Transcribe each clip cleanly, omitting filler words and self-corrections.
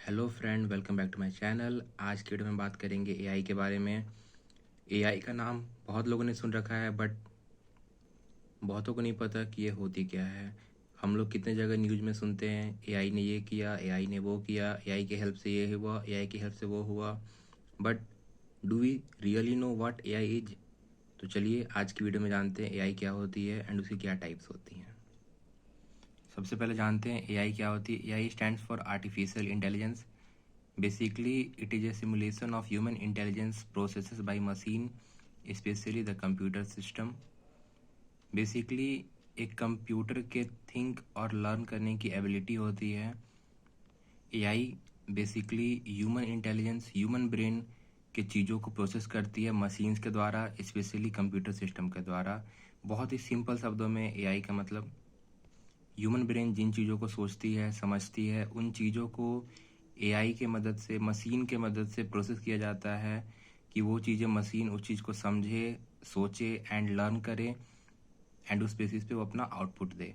Hello friend, welcome back to my channel. आज की video में बात करेंगे एआई के बारे में। एआई का नाम बहुत लोगों ने सुन रखा है, बट बहुतों को नहीं पता कि ये होती क्या है। हम लोग कितने जगह न्यूज़ में सुनते हैं, एआई ने ये किया, एआई ने वो किया, एआई की हेल्प से ये हुआ, एआई की हेल्प से वो हुआ। But do we really know what AI is? तो चलिए आज की वीडियो में जानते हैं एआई क्या होती है एंड उसकी क्या टाइप्स होती हैं। सबसे पहले जानते हैं एआई क्या होती है। AI stands for artificial intelligence. Basically, it is a simulation of human intelligence processes by machine, especially the computer system. Basically, एक कंप्यूटर के थिंक और लर्न करने की एबिलिटी होती है। AI basically human intelligence, human brain के चीज़ों को प्रोसेस करती है मशीन्स के द्वारा, स्पेशली कंप्यूटर सिस्टम के द्वारा। बहुत ही सिंपल शब्दों में एआई का मतलब ह्यूमन ब्रेन जिन चीज़ों को सोचती है, समझती है, उन चीज़ों को एआई के मदद से, मशीन के मदद से प्रोसेस किया जाता है कि वो चीज़ें मशीन उस चीज़ को समझे, सोचे एंड लर्न करे एंड उस बेसिस पे वो अपना आउटपुट दे।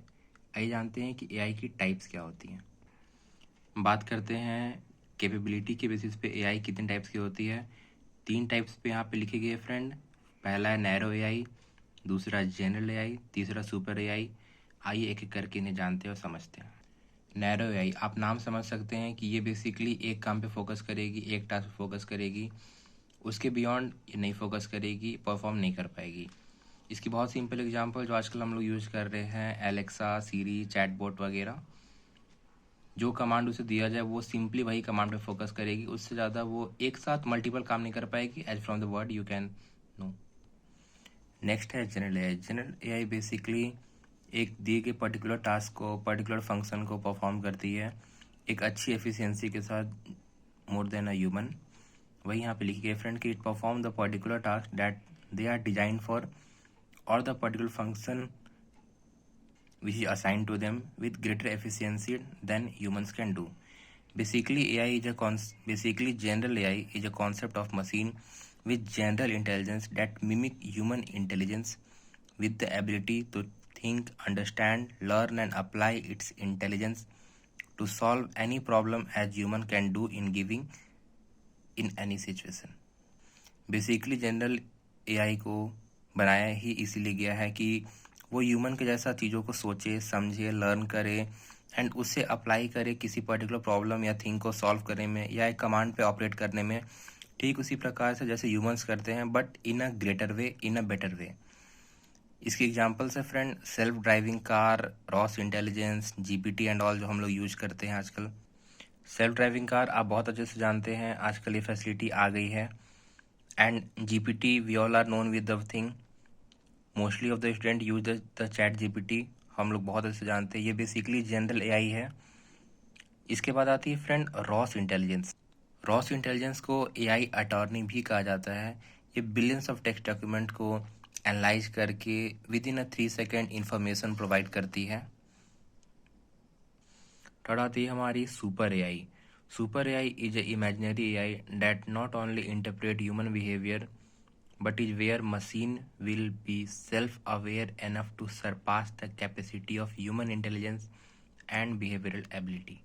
आइए जानते हैं कि एआई की टाइप्स क्या होती हैं। बात करते हैं कैपेबिलिटी के बेसिस पे एआई कितने टाइप्स की होती है। 3 टाइप्स पे यहाँ पे लिखे गए फ्रेंड। पहला है नैरो एआई, दूसरा जनरल एआई, तीसरा सुपर एआई। आइए एक एक करके इन्हें जानते हैं और समझते हैं। नैरो एआई, आप नाम समझ सकते हैं कि ये बेसिकली एक काम पे फोकस करेगी, एक टास्क पे फोकस करेगी, उसके बियॉन्ड ये नहीं फोकस करेगी, परफॉर्म नहीं कर पाएगी। इसकी बहुत सिंपल एग्जांपल जो आजकल हम लोग यूज़ कर रहे हैं, एलेक्सा, सीरी, चैटबॉट वगैरह। जो कमांड उसे दिया जाए वो सिंपली वही कमांड पे फोकस करेगी, उससे ज़्यादा वो एक साथ मल्टीपल काम नहीं कर पाएगी, as from the word you can know. Next है general AI. General AI basically एक दिए गए पर्टिकुलर टास्क को, पर्टिकुलर फंक्शन को परफॉर्म करती है एक अच्छी एफिशिएंसी के साथ, मोर देन अ ह्यूमन। वही यहाँ पे लिखी गई फ्रेंड कि it perform the particular task that they are design for और the particular function which is assigned to them with greater efficiency than humans can do. Basically, basically general AI is a concept of machine with general intelligence that mimic human intelligence with the ability to think, understand, learn and apply its intelligence to solve any problem as human can do in giving in any situation. Basically general AI को बनाया ही इसीलिए गया है कि वो human के जैसा चीज़ों को सोचे, समझे, लर्न करे एंड उससे अप्लाई करे किसी पर्टिकुलर प्रॉब्लम या थिंग को सॉल्व करने में या एक कमांड पे ऑपरेट करने में, ठीक उसी प्रकार से जैसे ह्यूमंस करते हैं, but in a greater way, in a better वे। इसकी एग्जांपल्स है friend, self driving car, Ross intelligence, GPT and all जो हम लोग यूज करते हैं आजकल। सेल्फ ड्राइविंग कार आप बहुत अच्छे से जानते हैं, आजकल ये फैसिलिटी आ गई है। And GPT, we all are known with the thing. Mostly of the student use the chat GPT, हम लोग बहुत अच्छे से जानते हैं। ये बेसिकली जनरल एआई है। इसके बाद आती है friend Ross intelligence. Ross intelligence को एआई अटॉर्नी भी कहा जाता है। ये बिलियंस ऑफ टेक्स्ट डॉक्यूमेंट को एनालाइज करके with in a 3 second information provide करती है। थर्ड आती है हमारी super AI. Super AI is a imaginary AI that not only interpret human behaviour but is where machine will be self-aware enough to surpass the capacity of human intelligence and behavioral ability.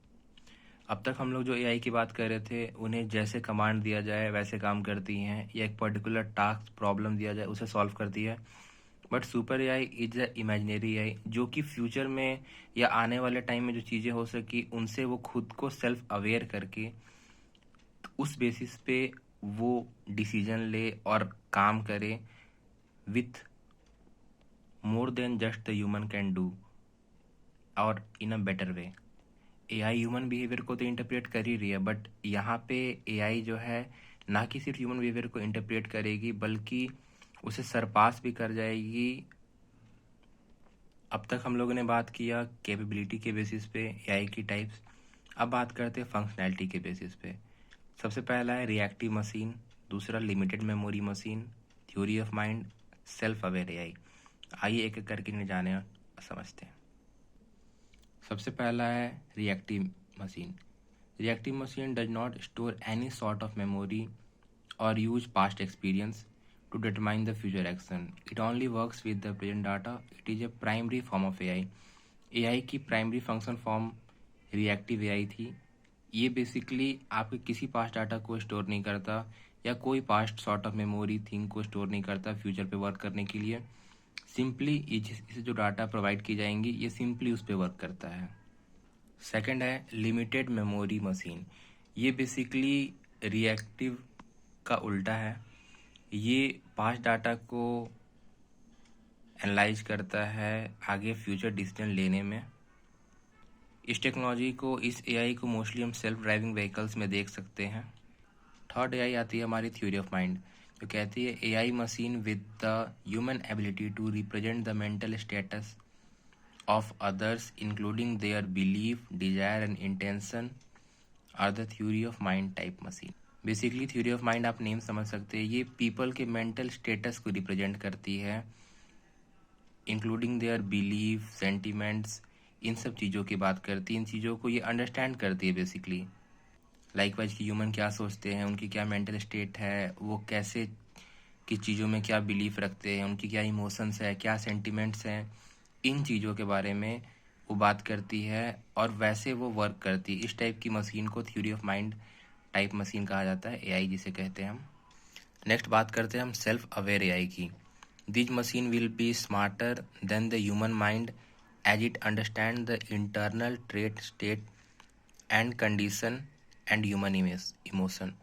अब तक हम लोग जो AI की बात कर रहे थे, उन्हें जैसे कमांड दिया जाए वैसे काम करती हैं, या एक पर्टिकुलर टास्क प्रॉब्लम दिया जाए उसे सॉल्व करती है। But super AI is a imaginary AI जो कि फ्यूचर में या आने वाले टाइम में जो चीज़ें हो सकी उनसे वो खुद को सेल्फ अवेयर करके उस बेसिस पे वो डिसीजन ले और काम करे with more than just the human can do और in a better way. AI human behaviour को तो इंटरप्रेट कर ही रही है, बट यहाँ पे एआई जो है ना कि सिर्फ ह्यूमन बिहेवियर को इंटरप्रेट करेगी बल्कि उसे सरपास भी कर जाएगी। अब तक हम लोगों ने बात किया कैपेबिलिटी के बेसिस पे एआई की टाइप्स। अब बात करते हैं फंक्शनैलिटी के बेसिस पे। सबसे पहला है रिएक्टिव मशीन, दूसरा limited memory machine, theory of mind, self aware AI. आइए एक एक करके इन्हें जाने और समझते हैं। सबसे पहला है reactive machine. Reactive machine does not store any sort of memory और use past experience to determine the future action. It only works with the present data. It is a primary form of AI. AI की primary function form reactive AI थी। ये basically आपके किसी past data को store नहीं करता या कोई past sort of memory thing को स्टोर नहीं करता फ्यूचर पे वर्क करने के लिए। सिंपली ये इसे जो डाटा प्रोवाइड की जाएंगी ये सिंपली उस पर वर्क करता है। सेकंड है लिमिटेड मेमोरी मशीन। ये बेसिकली रिएक्टिव का उल्टा है। ये पास्ट डाटा को एनालाइज करता है आगे फ्यूचर डिसीजन लेने में। इस टेक्नोलॉजी को, इस एआई को मोस्टली हम सेल्फ ड्राइविंग व्हीकल्स में देख सकते हैं। थर्ड एआई आती है हमारी थ्योरी ऑफ माइंड, जो कहती है AI machine with the human ability to represent the mental status of others including their belief, desire and intention are the theory of mind type machine. Basically theory of mind आप name समझ सकते हैं, ये people के mental status को represent करती है, including their belief, sentiments, इन सब चीज़ों की बात करती है। इन चीज़ों को ये अंडरस्टैंड करती है बेसिकली। लाइकवाइज कि ह्यूमन क्या सोचते हैं, उनकी क्या मेंटल स्टेट है, वो कैसे किस चीज़ों में क्या बिलीफ रखते हैं, उनकी क्या इमोशंस है, क्या सेंटिमेंट्स हैं, इन चीज़ों के बारे में वो बात करती है और वैसे वो वर्क करती है। इस टाइप की मशीन को theory of mind type machine कहा जाता है, एआई जिसे कहते हैं हम। नेक्स्ट बात करते हैं हम सेल्फ अवेयर एआई की। This machine will be smarter than the human mind as it understands the internal trait, state and condition and human emotion,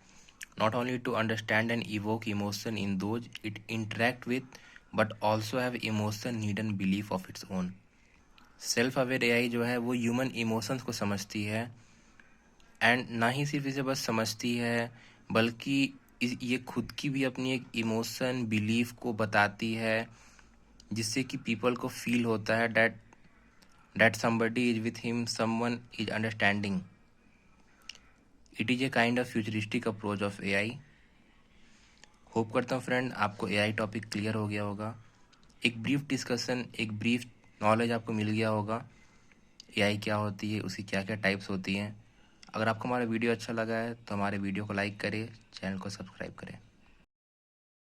not only to understand and evoke emotion in those it interact with but also have emotion, need and belief of its own। Self aware AI जो है वो human emotions को समझती है and ना ही सिर्फ इसे बस समझती है बल्कि ये खुद की भी अपनी एक इमोशन, बिलीफ को बताती है, जिससे कि पीपल को फील होता है that somebody is with him, someone is understanding। It is a kind of futuristic approach of AI। Hope करता हूँ फ्रेंड आपको एआई टॉपिक क्लियर हो गया होगा। एक ब्रीफ डिस्कशन, एक ब्रीफ नॉलेज आपको मिल गया होगा एआई क्या होती है, उसकी क्या क्या टाइप्स होती हैं। अगर आपको हमारा वीडियो अच्छा लगा है तो हमारे वीडियो को लाइक करें, चैनल को सब्सक्राइब करें।